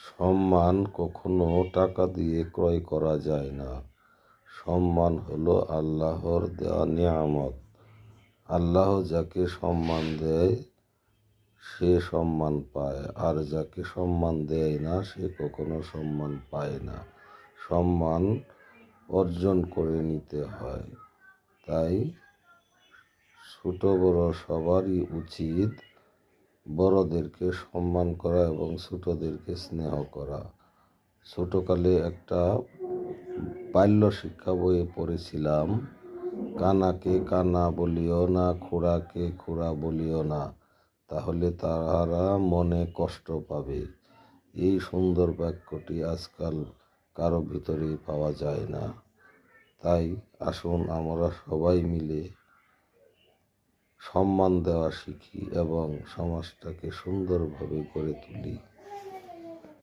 সম্মান কখনো টাকা দিয়ে ক্রয় করা যায় না। সম্মান হলো আল্লাহর দেওয়া নিয়ামত। আল্লাহ যাকে সম্মান দেয় সে সম্মান পায়, আর যাকে সম্মান দেয় না সে কখনো সম্মান পায় না। সম্মান অর্জন করে নিতে হয়। তাই ছোট বড় সবারই উচিত বড়দেরকে সম্মান করা এবং ছোটদেরকে স্নেহ করা। ছোটকালে একটা বাল্য শিক্ষা বইয়ে পড়েছিলাম, কানাকে কানা বলিও না, খোড়াকে খোড়া বলিও না, তাহলে তাহারা মনে কষ্ট পাবে। এই সুন্দর বাক্যটি আজকাল কারো ভিতরেই পাওয়া যায় না। তাই আসুন আমরা সবাই মিলে সম্মান দেওয়া শিখি এবং সমাজটাকে সুন্দরভাবে গড়ে তুলি।